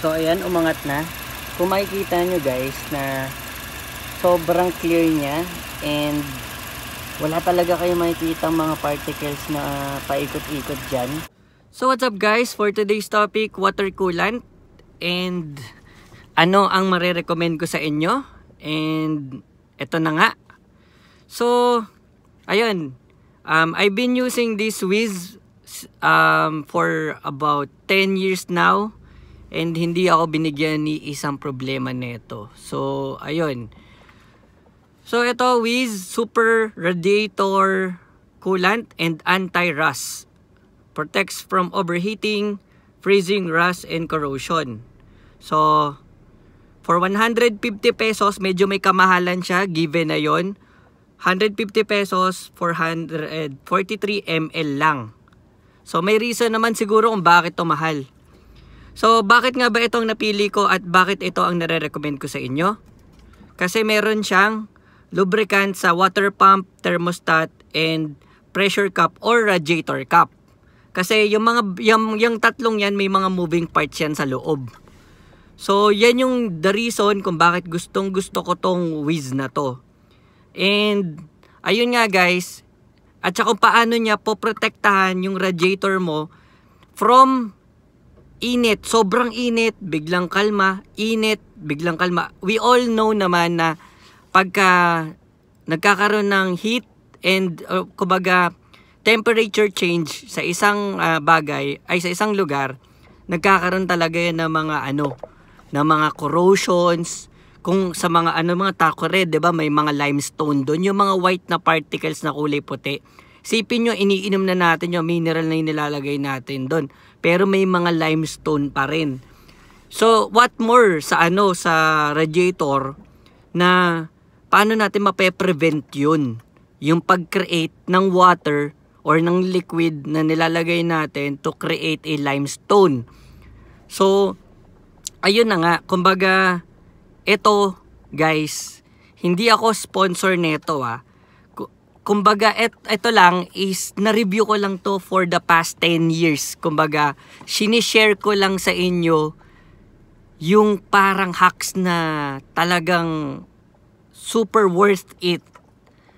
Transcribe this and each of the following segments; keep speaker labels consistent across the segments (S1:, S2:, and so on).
S1: So ayan, umangat na. Kung makikita nyo guys na sobrang clear niya and wala talaga kayo makikita mga particles na paikot-ikot dyan. So what's up guys, for today's topic, water coolant. And ano ang marerecommend ko sa inyo. And eto na nga. So ayun, I've been using this Wiz for about 10 years now. And hindi ako binigyan ni isang problema nito. So ayun. So ito, Wiz Super Radiator Coolant and Anti-Rust. Protects from overheating, freezing, rust, and corrosion. So for 150 pesos, medyo may kamahalan siya, given na yon. 150 pesos, 443 ml lang. So may reason naman siguro kung bakit ito mahal. So bakit nga ba itong napili ko at bakit ito ang nare-recommend ko sa inyo? Kasi meron siyang lubricant sa water pump, thermostat, and pressure cup or radiator cup. Kasi yung tatlong yan may mga moving parts yan sa loob. So yan yung the reason kung bakit gustong gusto ko tong Wiz na to. And ayun nga guys, at saka kung paano niya poprotektahan yung radiator mo from init, sobrang init, biglang kalma, init, biglang kalma. We all know naman na pagka nagkakaroon ng heat and kumbaga temperature change sa isang bagay ay sa isang lugar, nagkakaroon talaga yan ng mga ng mga corrosions. Kung sa mga mga taco red, 'di ba, may mga limestone doon, yung mga white na particles na kulay puti. Sipin nyo, iniinom na natin yung mineral na yung nilalagay natin doon. Pero may mga limestone pa rin. So, what more sa sa radiator na paano natin mape-prevent yun? Yung pag-create ng water or ng liquid na nilalagay natin to create a limestone. So, ayun na nga. Kumbaga, ito, guys, hindi ako sponsor neto Kumbaga, ito lang is, na-review ko lang to for the past 10 years. Kumbaga, sinishare ko lang sa inyo yung parang hacks na talagang super worth it.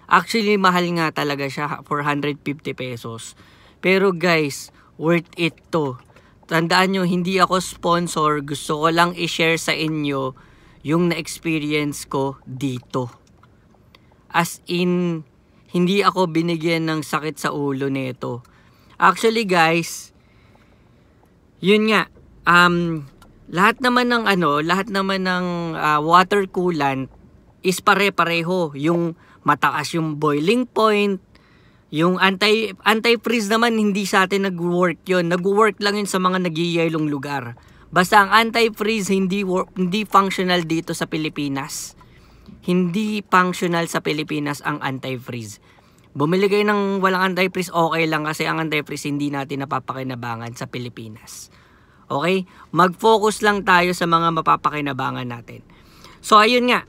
S1: Actually, mahal nga talaga siya, 450 pesos. Pero guys, worth it to. Tandaan nyo, hindi ako sponsor. Gusto ko lang i-share sa inyo yung na-experience ko dito. As in, hindi ako binigyan ng sakit sa ulo nito. Actually guys, yun nga, lahat naman ng water coolant is pare-pareho. Yung mataas yung boiling point, yung anti-freeze naman hindi sa atin nag-work yun. Nag-work lang yun sa mga nagyayalong lugar. Basta ang anti-freeze hindi functional dito sa Pilipinas. Hindi functional sa Pilipinas ang anti-freeze. Bumili kayo ng walang anti-freeze, okay lang kasi ang anti-freeze hindi natin napapakinabangan sa Pilipinas. Okay? Mag-focus lang tayo sa mga mapapakinabangan natin. So ayun nga.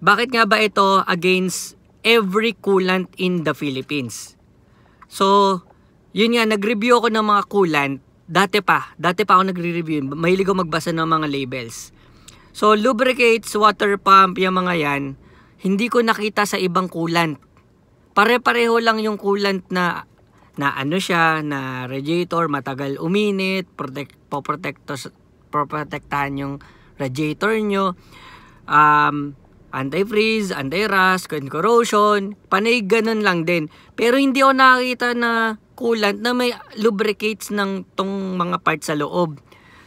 S1: Bakit nga ba ito against every coolant in the Philippines? So, yun nga, nag-review ako ng mga coolant. Dati pa ako nagre-review. Mahilig ako magbasa ng mga labels. So, lubricates, water pump, yung mga yan, hindi ko nakita sa ibang coolant. Pare-pareho lang yung coolant na na radiator, matagal uminit, poprotektahan yung radiator nyo, anti-freeze, anti-rust, corrosion, panay ganun lang din. Pero hindi ako nakakita na coolant na may lubricates ng tong mga parts sa loob.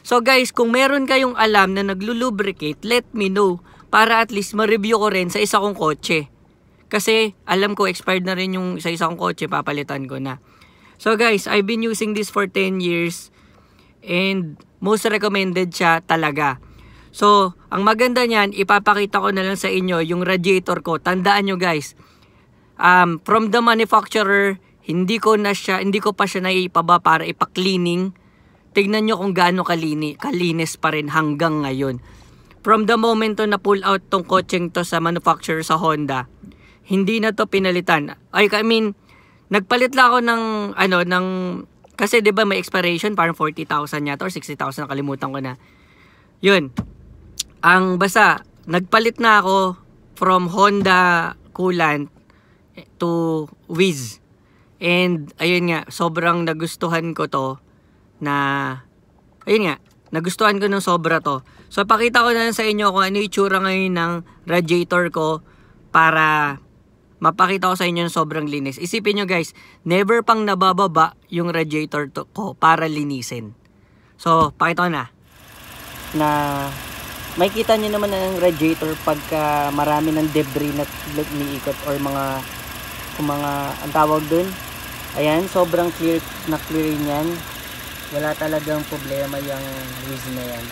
S1: So guys, kung meron kayong alam na naglulubricate, let me know para at least ma-review ko rin sa isa kong kotse. Kasi alam ko expired na rin yung sa isa kong kotse, papalitan ko na. So guys, I've been using this for 10 years and most recommended siya talaga. So, ang maganda niyan, ipapakita ko na lang sa inyo yung radiator ko. Tandaan nyo guys, from the manufacturer, hindi ko pa siya naipaba para ipa-cleaning. Tignan nyo kung gaano kalinis pa rin hanggang ngayon. From the moment to na pull out tong kotseng to sa manufacturer sa Honda, hindi na to pinalitan. Nagpalit lang ako ng Kasi 'di ba may expiration parang 40,000 yata or 60,000, nakalimutan ko na. 'Yun. Ang basta nagpalit na ako from Honda coolant to Wiz. And ayun nga, sobrang nagustuhan ko to na ayun nga, nagustuhan ko ng sobra to. So pakita ko na sa inyo kung ano yung itsura ngayon ng radiator ko para mapakita ko sa inyo ng sobrang linis. Isipin nyo guys, never pang nabababa yung radiator ko para linisin. So pakita ko na makikita nyo naman ang radiator pagka marami ng debris na umiikot or mga ang tawag dun. Ayan, sobrang clear niyan. Wala talagang problema yung Wiz na yan.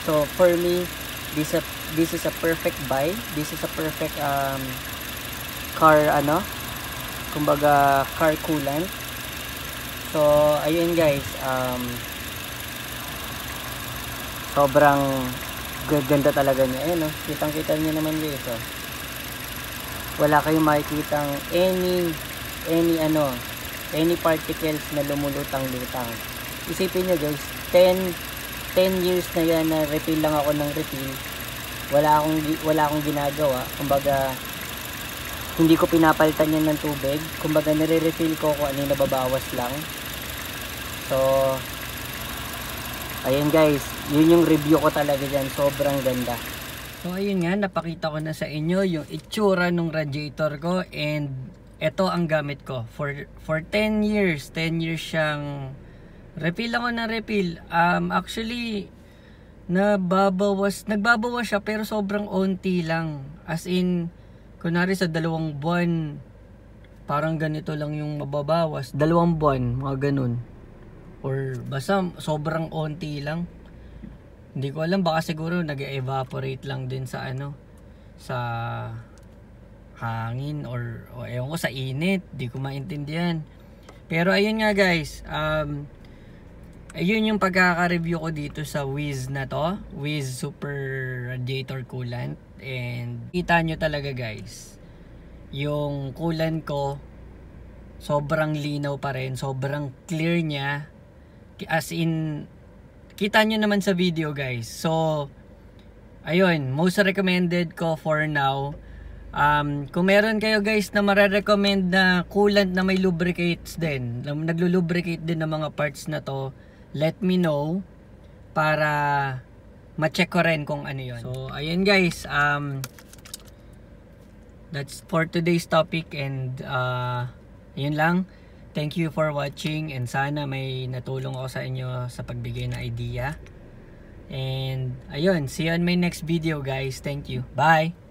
S1: So for me, this is a perfect buy. This is a perfect car kumbaga car coolant. So ayun guys, sobrang ganda talaga niya. Ayun, kitang-kita niyo naman guys, wala kayong makikitang any particles na lumulutang-lutang. Isipin nyo guys, 10 years na yan na refill lang ako ng refill. Wala akong ginagawa. Kumbaga hindi ko pinapalitan yan ng tubig. Kumbaga nire-refill ko kung ano yung nababawas lang. So ayun guys, yun yung review ko talaga dyan. Sobrang ganda. So ayun nga, napakita ko na sa inyo yung itsura ng radiator ko, and ito ang gamit ko for 10 years. 10 years siyang refill ako na refill. Actually nagbabawas siya pero sobrang onti lang. As in, kunwari sa 2 buwan parang ganito lang yung mababawas. 2 buwan, mga ganun. Or basta sobrang onti lang. Hindi ko alam, baka siguro nag-evaporate lang din sa sa hangin or ewan ko, sa init. Di ko maintindihan. Pero ayun nga guys, ayun yung pagkaka-review ko dito sa Wiz na to, Wiz Super Radiator Coolant. And kita nyo talaga guys, yung coolant ko sobrang linaw pa rin, sobrang clear niya. As in, kita nyo naman sa video guys. So ayun, most recommended ko for now. Kung meron kayo guys na mare-recommend na coolant na may lubricates din, naglo-lubricate din ng mga parts na to, let me know para ma-check ko rin kung ano yun. So ayun guys, that's for today's topic, and yun lang. Thank you for watching, and sana may natulong ako sa inyo sa pagbigay ng idea. And ayun, see you on my next video guys. Thank you. Bye!